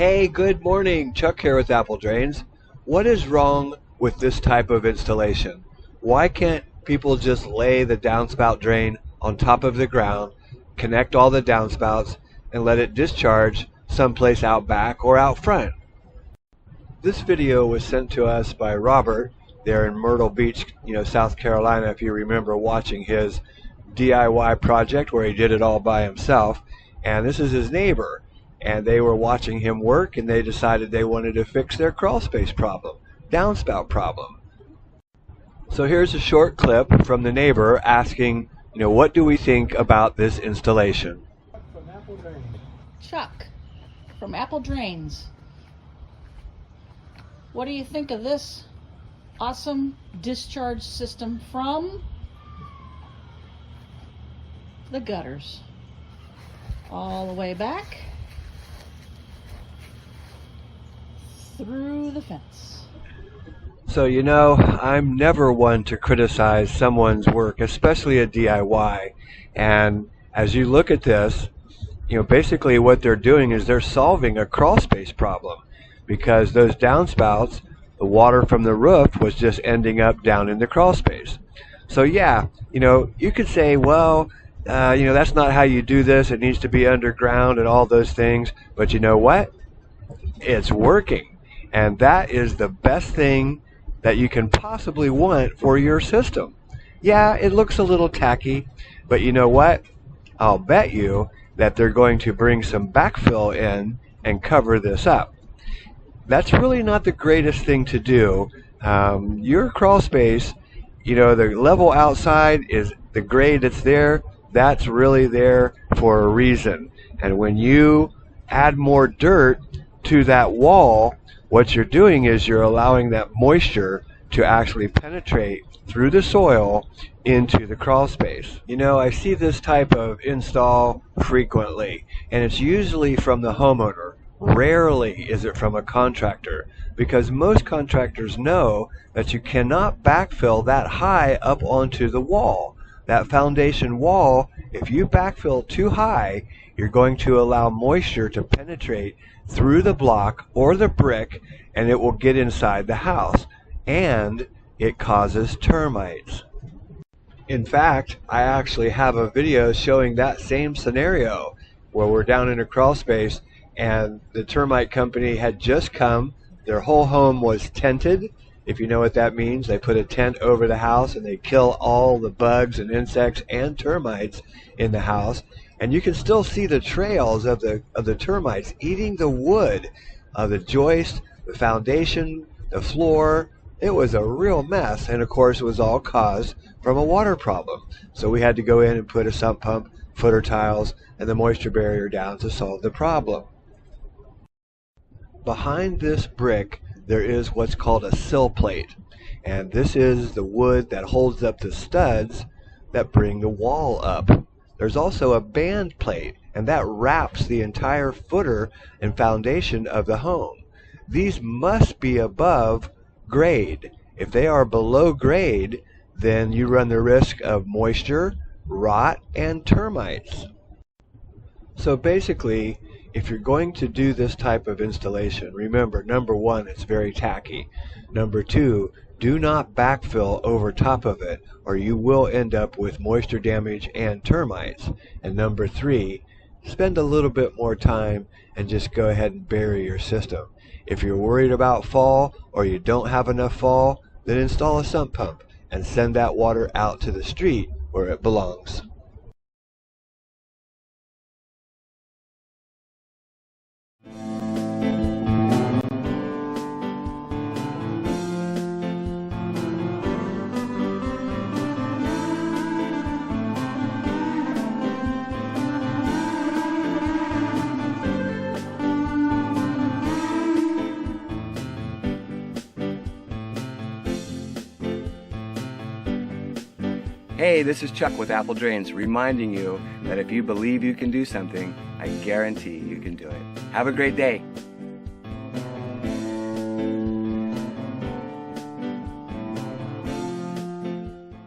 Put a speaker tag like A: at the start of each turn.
A: Hey, good morning. Chuck here with Apple Drains. What is wrong with this type of installation? Why can't people just lay the downspout drain on top of the ground, connect all the downspouts, and let it discharge someplace out back or out front? This video was sent to us by Robert there in Myrtle Beach, South Carolina, if you remember watching his DIY project where he did it all by himself. And this is his neighbor. And they were watching him work, and they decided they wanted to fix their crawl space problem, downspout problem. So here's a short clip from the neighbor asking, what do we think about this installation?
B: Chuck from Apple Drains. What do you think of this awesome discharge system from the gutters all the way back through the fence?
A: So, I'm never one to criticize someone's work, especially a DIY. And as you look at this, basically what they're doing is they're solving a crawl space problem, because those downspouts, the water from the roof was just ending up down in the crawl space. So yeah, you could say, well, that's not how you do this. It needs to be underground and all those things. But you know what? It's working. And that is the best thing that you can possibly want for your system. Yeah, it looks a little tacky, but you know what? I'll bet you that they're going to bring some backfill in and cover this up. That's really not the greatest thing to do. Your crawl space, the level outside is the grade that's there. That's really there for a reason. And when you add more dirt to that wall, what you're doing is you're allowing that moisture to actually penetrate through the soil into the crawl space. I see this type of install frequently, and it's usually from the homeowner. Rarely is it from a contractor, because most contractors know that you cannot backfill that high up onto the wall. That foundation wall, if you backfill too high, you're going to allow moisture to penetrate through the block or the brick, and it will get inside the house, and it causes termites. In fact, I actually have a video showing that same scenario where we're down in a crawl space and the termite company had just come. Their whole home was tented. If you know what that means, they put a tent over the house and they kill all the bugs and insects and termites in the house. And you can still see the trails of the termites eating the wood of the joist, the foundation, the floor. It was a real mess, and of course it was all caused from a water problem. So we had to go in and put a sump pump, footer tiles, and the moisture barrier down to solve the problem. Behind this brick there is what's called a sill plate, and this is the wood that holds up the studs that bring the wall up. There's also a band plate, and that wraps the entire footer and foundation of the home. These must be above grade. If they are below grade, then you run the risk of moisture, rot, and termites. So basically, if you're going to do this type of installation, remember, number one, it's very tacky. Number two, do not backfill over top of it, or you will end up with moisture damage and termites. And number three, spend a little bit more time and just go ahead and bury your system. If you're worried about fall or you don't have enough fall, then install a sump pump and send that water out to the street where it belongs. Hey, this is Chuck with Apple Drains, reminding you that if you believe you can do something, I guarantee you can do it. Have a great day.